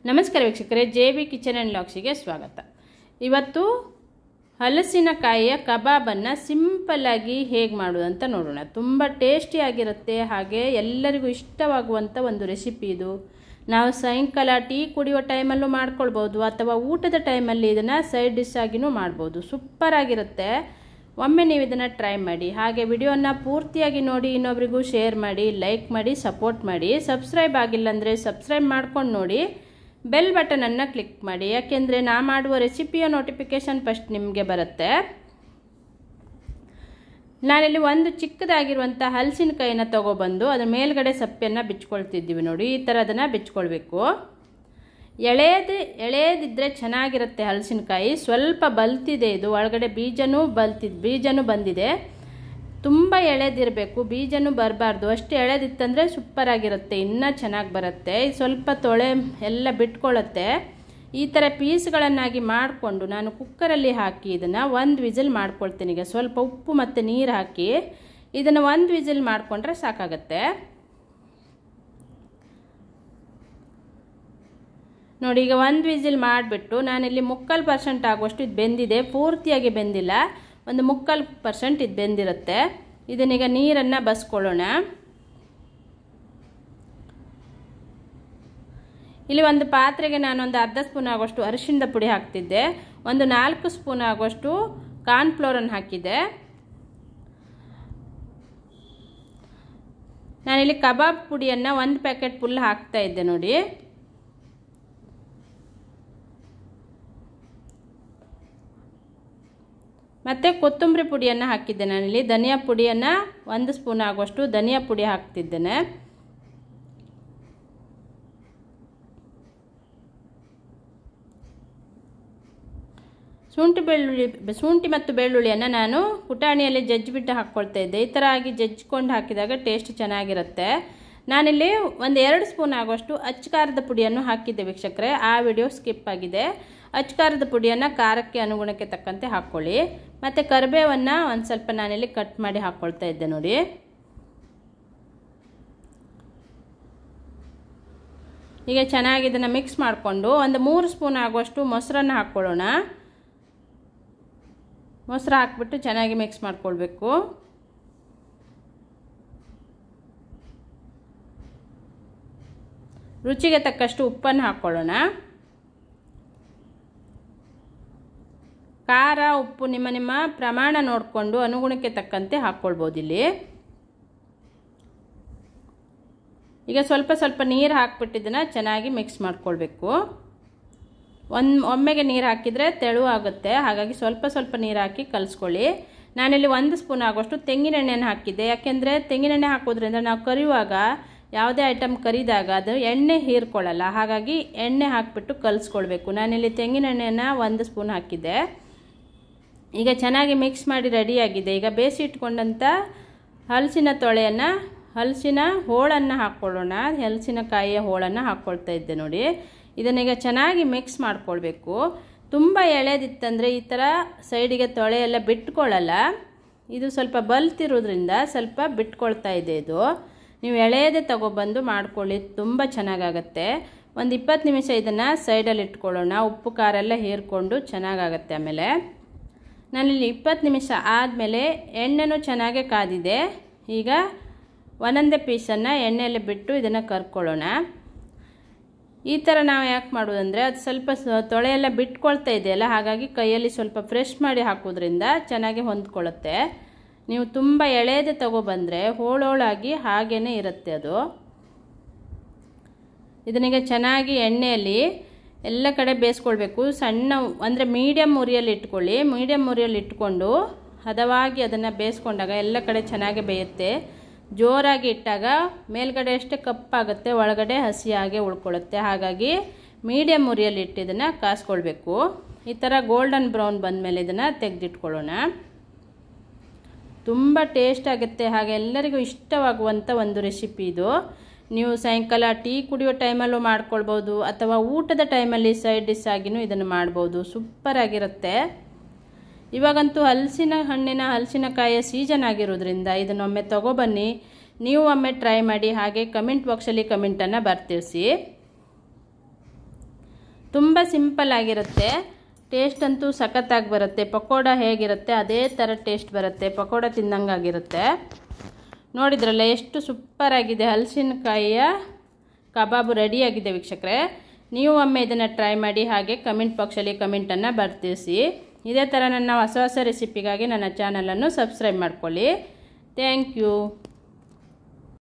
ನಮಸ್ಕಾರ ವೀಕ್ಷಕರೇ, JB kitchen and ಲಾಗ್ಸಿಗೆ ಸ್ವಾಗತ. ಇವತ್ತು ಹಲಸಿನಕಾಯಿಯ ಕಬಾಬನ್ನು ಸಿಂಪಲ್ಲಾಗಿ ಹೇಗೆ ಮಾಡೋದು ಅಂತ ನೋಡೋಣ. ತುಂಬ ಟೇಸ್ಟಿಯಾಗಿರುತ್ತೆ, ಹಾಗೆ ಎಲ್ಲರಿಗೂ ಇಷ್ಟವಾಗುವಂಥ ಒಂದು ರೆಸಿಪಿ ಇದು. ನಾವು ಸಾಯಂಕಾಲ ಟೀ ಕುಡಿಯೋ ಟೈಮಲ್ಲೂ ಮಾಡ್ಕೊಳ್ಬೋದು, ಅಥವಾ ಊಟದ ಟೈಮಲ್ಲಿ ಇದನ್ನು ಸೈಡ್ ಡಿಶ್ ಆಗಿನೂ ಮಾಡ್ಬೋದು. ಸೂಪರಾಗಿರುತ್ತೆ. ಒಮ್ಮೆ ನೀವು ಇದನ್ನು ಟ್ರೈ ಮಾಡಿ. ಹಾಗೆ ವಿಡಿಯೋನ ಪೂರ್ತಿಯಾಗಿ ನೋಡಿ, ಇನ್ನೊಬ್ರಿಗೂ ಶೇರ್ ಮಾಡಿ, ಲೈಕ್ ಮಾಡಿ, ಸಪೋರ್ಟ್ ಮಾಡಿ. ಸಬ್ಸ್ಕ್ರೈಬ್ ಆಗಿಲ್ಲ ಅಂದರೆ ಸಬ್ಸ್ಕ್ರೈಬ್ ಮಾಡ್ಕೊಂಡು ನೋಡಿ, ಬೆಲ್ ಬಟನನ್ನು ಕ್ಲಿಕ್ ಮಾಡಿ, ಯಾಕೆಂದರೆ ನಾ ಮಾಡುವ ರೆಸಿಪಿಯ ನೋಟಿಫಿಕೇಷನ್ ಫಸ್ಟ್ ನಿಮಗೆ ಬರುತ್ತೆ. ನಾನಿಲ್ಲಿ ಒಂದು ಚಿಕ್ಕದಾಗಿರುವಂಥ ಹಲಸಿನಕಾಯಿನ ತೊಗೊಬಂದು ಅದರ ಮೇಲ್ಗಡೆ ಸಪ್ಪೆಯನ್ನು ಬಿಚ್ಕೊಳ್ತಿದ್ದೀವಿ ನೋಡಿ. ಈ ಥರ ಅದನ್ನು ಬಿಚ್ಕೊಳ್ಬೇಕು. ಎಳೆದಿದ್ದರೆ ಚೆನ್ನಾಗಿರುತ್ತೆ. ಹಲಸಿನಕಾಯಿ ಸ್ವಲ್ಪ ಬಲ್ತಿದೆ, ಇದು ಒಳಗಡೆ ಬೀಜನೂ ಬಂದಿದೆ. ತುಂಬ ಎಳೆದಿರಬೇಕು, ಬೀಜನೂ ಬರಬಾರ್ದು. ಅಷ್ಟು ಎಳೆದಿತ್ತಂದರೆ ಸೂಪರಾಗಿರುತ್ತೆ, ಇನ್ನೂ ಚೆನ್ನಾಗಿ ಬರುತ್ತೆ. ಸ್ವಲ್ಪ ತೊಳೆ ಎಲ್ಲ ಬಿಟ್ಕೊಳ್ಳುತ್ತೆ. ಈ ಥರ ಪೀಸ್ಗಳನ್ನಾಗಿ ಮಾಡಿಕೊಂಡು ನಾನು ಕುಕ್ಕರಲ್ಲಿ ಹಾಕಿ ಇದನ್ನು ಒಂದು ವಿಸಿಲ್ ಮಾಡ್ಕೊಳ್ತೀನಿ. ಈಗ ಸ್ವಲ್ಪ ಉಪ್ಪು ಮತ್ತು ನೀರು ಹಾಕಿ ಇದನ್ನು ಒಂದು ವಿಸಿಲ್ ಮಾಡಿಕೊಂಡ್ರೆ ಸಾಕಾಗತ್ತೆ. ನೋಡಿ, ಈಗ ಒಂದು ವಿಸಿಲ್ ಮಾಡಿಬಿಟ್ಟು ನಾನಿಲ್ಲಿ 3/4% ಆಗುವಷ್ಟು ಇದು ಬೆಂದಿದೆ, ಪೂರ್ತಿಯಾಗಿ ಬೆಂದಿಲ್ಲ. ಒಂದು 3/4% ಇದು ಬೆಂದಿರುತ್ತೆ. ಇದನ್ನೀಗ ನೀರನ್ನು ಬಸ್ಕೊಳ್ಳೋಣ. ಇಲ್ಲಿ ಒಂದು ಪಾತ್ರೆಗೆ ನಾನೊಂದು ಅರ್ಧ ಸ್ಪೂನ್ ಆಗುವಷ್ಟು ಅರಿಶಿಣದ ಪುಡಿ ಹಾಕ್ತಿದ್ದೆ, ಒಂದು 4 ಸ್ಪೂನ್ ಆಗುವಷ್ಟು ಕಾರ್ನ್ಫ್ಲೋರನ್ನು ಹಾಕಿದ್ದೆ. ನಾನಿಲ್ಲಿ ಕಬಾಬ್ ಪುಡಿಯನ್ನು 1 ಪ್ಯಾಕೆಟ್ ಫುಲ್ ಹಾಕ್ತಾ ಇದ್ದೆ ನೋಡಿ. ಮತ್ತು ಕೊತ್ತಂಬರಿ ಪುಡಿಯನ್ನು ಹಾಕಿದ್ದೆ ನಾನಿಲ್ಲಿ. ಧನಿಯಾ ಪುಡಿಯನ್ನು 1 ಸ್ಪೂನ್ ಆಗುವಷ್ಟು ಧನಿಯಾ ಪುಡಿ ಹಾಕ್ತಿದ್ದೇನೆ. ಶುಂಠಿ ಮತ್ತು ಬೆಳ್ಳುಳ್ಳಿಯನ್ನು ನಾನು ಪುಟಾಣಿಯಲ್ಲಿ ಜಜ್ಜಿಬಿಟ್ಟು ಹಾಕ್ಕೊಳ್ತಾ ಇದ್ದೆ. ಈ ಥರ ಆಗಿ ಜಜ್ಜಿಕೊಂಡು ಹಾಕಿದಾಗ ಟೇಸ್ಟ್ ಚೆನ್ನಾಗಿರುತ್ತೆ. ನಾನಿಲ್ಲಿ ಒಂದು 2 ಸ್ಪೂನ್ ಆಗುವಷ್ಟು ಅಚ್ಚಕಾರದ ಪುಡಿಯನ್ನು ಹಾಕಿದ್ದೆ ವೀಕ್ಷಕರೇ, ಆ ವಿಡಿಯೋ ಸ್ಕಿಪ್ ಆಗಿದೆ. ಅಚ್ಚಕಾರದ ಪುಡಿಯನ್ನು ಖಾರಕ್ಕೆ ಅನುಗುಣಕ್ಕೆ ತಕ್ಕಂತೆ ಹಾಕ್ಕೊಳ್ಳಿ. ಮತ್ತು ಕರಿಬೇವನ್ನು ಒಂದು ಸ್ವಲ್ಪ ನಾನಿಲ್ಲಿ ಕಟ್ ಮಾಡಿ ಹಾಕ್ಕೊಳ್ತಾ ಇದ್ದೆ ನೋಡಿ. ಈಗ ಚೆನ್ನಾಗಿ ಇದನ್ನು ಮಿಕ್ಸ್ ಮಾಡಿಕೊಂಡು ಒಂದು 3 ಸ್ಪೂನ್ ಆಗುವಷ್ಟು ಮೊಸರನ್ನು ಹಾಕ್ಕೊಳ್ಳೋಣ. ಮೊಸರು ಹಾಕ್ಬಿಟ್ಟು ಚೆನ್ನಾಗಿ ಮಿಕ್ಸ್ ಮಾಡ್ಕೊಳ್ಬೇಕು. ರುಚಿಗೆ ತಕ್ಕಷ್ಟು ಉಪ್ಪನ್ನು ಹಾಕ್ಕೊಳ್ಳೋಣ. ಖಾರ ಉಪ್ಪು ನಿಮ್ಮ ಪ್ರಮಾಣ ನೋಡಿಕೊಂಡು ಅನುಗುಣಕ್ಕೆ ತಕ್ಕಂತೆ ಹಾಕ್ಕೊಳ್ಬೋದು ಇಲ್ಲಿ. ಈಗ ಸ್ವಲ್ಪ ನೀರು ಹಾಕ್ಬಿಟ್ಟಿದ್ದನ್ನು ಚೆನ್ನಾಗಿ ಮಿಕ್ಸ್ ಮಾಡ್ಕೊಳ್ಬೇಕು. ಒಮ್ಮೆಗೆ ನೀರು ಹಾಕಿದರೆ ತೆಳು ಆಗುತ್ತೆ, ಹಾಗಾಗಿ ಸ್ವಲ್ಪ ನೀರು ಹಾಕಿ ಕಲಿಸ್ಕೊಳ್ಳಿ. ನಾನಿಲ್ಲಿ 1 ಸ್ಪೂನ್ ಆಗುವಷ್ಟು ತೆಂಗಿನೆಣ್ಣೆಯನ್ನು ಹಾಕಿದ್ದೆ, ಯಾಕೆಂದರೆ ತೆಂಗಿನೆಣ್ಣೆ ಹಾಕೋದ್ರಿಂದ ನಾವು ಕರಿಯುವಾಗ ಯಾವುದೇ ಐಟಮ್ ಕರಿದಾಗ ಅದು ಎಣ್ಣೆ ಹೀರ್ಕೊಳ್ಳಲ್ಲ, ಹಾಗಾಗಿ ಎಣ್ಣೆ ಹಾಕಿಬಿಟ್ಟು ಕಲಿಸ್ಕೊಳ್ಬೇಕು. ನಾನಿಲ್ಲಿ ತೆಂಗಿನೆಣ್ಣೆಯನ್ನು 1 ಸ್ಪೂನ್ ಹಾಕಿದ್ದೆ. ಈಗ ಚೆನ್ನಾಗಿ ಮಿಕ್ಸ್ ಮಾಡಿ ರೆಡಿಯಾಗಿದೆ. ಈಗ ಬೇಯಿಸಿಟ್ಕೊಂಡಂಥ ಹಲಸಿನ ಹೋಳನ್ನು ಹಾಕ್ಕೊಳ್ಳೋಣ. ಹಲಸಿನಕಾಯಿಯ ಹೋಳನ್ನು ಹಾಕ್ಕೊಳ್ತಾ ಇದ್ದೆ ನೋಡಿ. ಇದನ್ನೀಗ ಚೆನ್ನಾಗಿ ಮಿಕ್ಸ್ ಮಾಡ್ಕೊಳ್ಬೇಕು. ತುಂಬ ಎಳೆದಿತ್ತಂದರೆ ಈ ಥರ ಸೈಡಿಗೆ ತೊಳೆ ಎಲ್ಲ ಬಿಟ್ಕೊಳ್ಳಲ್ಲ. ಇದು ಸ್ವಲ್ಪ ಬಲ್ತಿರೋದ್ರಿಂದ ಸ್ವಲ್ಪ ಬಿಟ್ಕೊಳ್ತಾ ಇದೆ. ಇದು ನೀವು ಎಳೆಯದೇ ತಗೊಬಂದು ಮಾಡ್ಕೊಳ್ಳಿ, ತುಂಬ ಚೆನ್ನಾಗಾಗತ್ತೆ. ಒಂದು 20 ನಿಮಿಷ ಇದನ್ನು ಸೈಡಲ್ಲಿ ಇಟ್ಕೊಳ್ಳೋಣ. ಉಪ್ಪು ಖಾರ ಎಲ್ಲ ಹೀರ್ಕೊಂಡು ಚೆನ್ನಾಗಾಗತ್ತೆ. ಆಮೇಲೆ ನಾನಿಲ್ಲಿ 20 ನಿಮಿಷ ಆದಮೇಲೆ ಎಣ್ಣೆನೂ ಚೆನ್ನಾಗೇ ಕಾದಿದೆ. ಈಗ ಒಂದೊಂದೇ ಪೀಸನ್ನು ಎಣ್ಣೆಯಲ್ಲಿ ಬಿಟ್ಟು ಇದನ್ನು ಕರ್ಕೊಳ್ಳೋಣ. ಈ ಥರ ನಾವು ಯಾಕೆ ಮಾಡೋದಂದರೆ ಅದು ಸ್ವಲ್ಪ ತೊಳೆ ಎಲ್ಲ ಬಿಟ್ಕೊಳ್ತಾ ಇದೆಯಲ್ಲ, ಹಾಗಾಗಿ ಕೈಯಲ್ಲಿ ಸ್ವಲ್ಪ ಫ್ರೆಶ್ ಮಾಡಿ ಹಾಕೋದ್ರಿಂದ ಚೆನ್ನಾಗಿ ಹೊಂದ್ಕೊಳ್ಳುತ್ತೆ. ನೀವು ತುಂಬ ಎಳೆದೇ ತಗೊಬಂದರೆ ಹೋಳಾಗಿ ಹಾಗೇ ಇರುತ್ತೆ ಅದು. ಇದನ್ನೀಗ ಚೆನ್ನಾಗಿ ಎಣ್ಣೆಯಲ್ಲಿ ಎಲ್ಲ ಕಡೆ ಬೇಯಿಸ್ಕೊಳ್ಬೇಕು. ಸಣ್ಣ ಅಂದರೆ ಮೀಡಿಯಮ್ ಉರಿಯಲ್ಲಿ ಇಟ್ಕೊಳ್ಳಿ. ಮೀಡಿಯಮ್ ಉರಿಯಲ್ಲಿ ಇಟ್ಕೊಂಡು ಹದವಾಗಿ ಅದನ್ನು ಬೇಯಿಸ್ಕೊಂಡಾಗ ಎಲ್ಲ ಕಡೆ ಚೆನ್ನಾಗಿ ಬೇಯುತ್ತೆ. ಜೋರಾಗಿ ಇಟ್ಟಾಗ ಮೇಲ್ಗಡೆ ಅಷ್ಟೇ ಕಪ್ಪಾಗುತ್ತೆ, ಒಳಗಡೆ ಹಸಿಯಾಗೆ ಉಳ್ಕೊಳ್ಳುತ್ತೆ. ಹಾಗಾಗಿ ಮೀಡಿಯಮ್ ಉರಿಯಲ್ಲಿ ಇಟ್ಟು ಇದನ್ನು ಕಾಸ್ಕೊಳ್ಬೇಕು. ಈ ಥರ ಗೋಲ್ಡನ್ ಬ್ರೌನ್ ಬಂದಮೇಲೆ ಇದನ್ನು ತೆಗೆದಿಟ್ಕೊಳ್ಳೋಣ. ತುಂಬ ಟೇಸ್ಟ್ ಆಗುತ್ತೆ, ಹಾಗೆ ಎಲ್ಲರಿಗೂ ಇಷ್ಟವಾಗುವಂಥ ಒಂದು ರೆಸಿಪಿ ಇದು. ನೀವು ಸಾಯಂಕಾಲ ಟೀ ಕುಡಿಯೋ ಟೈಮಲ್ಲೂ ಮಾಡ್ಕೊಳ್ಬೋದು, ಅಥವಾ ಊಟದ ಟೈಮಲ್ಲಿ ಸೈಡ್ ಡಿಶ್ ಆಗಿನೂ ಇದನ್ನು ಮಾಡ್ಬೋದು. ಸೂಪರಾಗಿರುತ್ತೆ. ಇವಾಗಂತೂ ಹಲಸಿನಕಾಯಿಯ ಸೀಸನ್ ಆಗಿರೋದ್ರಿಂದ ಇದನ್ನೊಮ್ಮೆ ತಗೊಬನ್ನಿ, ನೀವು ಒಮ್ಮೆ ಟ್ರೈ ಮಾಡಿ. ಹಾಗೆ ಕಮೆಂಟ್ ಬಾಕ್ಸಲ್ಲಿ ಕಮೆಂಟನ್ನು ಬರ್ತಿರಿಸಿ. ತುಂಬ ಸಿಂಪಲ್ ಆಗಿರುತ್ತೆ, ಟೇಸ್ಟ್ ಅಂತೂ ಸಖತ್ತಾಗಿ ಬರುತ್ತೆ. ಪಕೋಡ ಹೇಗಿರುತ್ತೆ ಅದೇ ಥರ ಟೇಸ್ಟ್ ಬರುತ್ತೆ, ಪಕೋಡ ತಿಂದಂಗಾಗಿರುತ್ತೆ. ನೋಡಿದ್ರಲ್ಲ ಎಷ್ಟು ಸೂಪರಾಗಿದೆ. ಹಲಸಿನಕಾಯಿಯ ಕಬಾಬು ರೆಡಿಯಾಗಿದೆ ವೀಕ್ಷಕರೇ. ನೀವು ಒಮ್ಮೆ ಇದನ್ನು ಟ್ರೈ ಮಾಡಿ, ಹಾಗೆ ಕಮೆಂಟ್ ಬಾಕ್ಸಲ್ಲಿ ಕಮೆಂಟನ್ನು ಬರ್ತಿಸಿ. ಇದೇ ಥರ ನನ್ನ ಹೊಸ ಹೊಸ ರೆಸಿಪಿಗಾಗಿ ನನ್ನ ಚಾನಲನ್ನು ಸಬ್ಸ್ಕ್ರೈಬ್ ಮಾಡ್ಕೊಳ್ಳಿ. Thank you.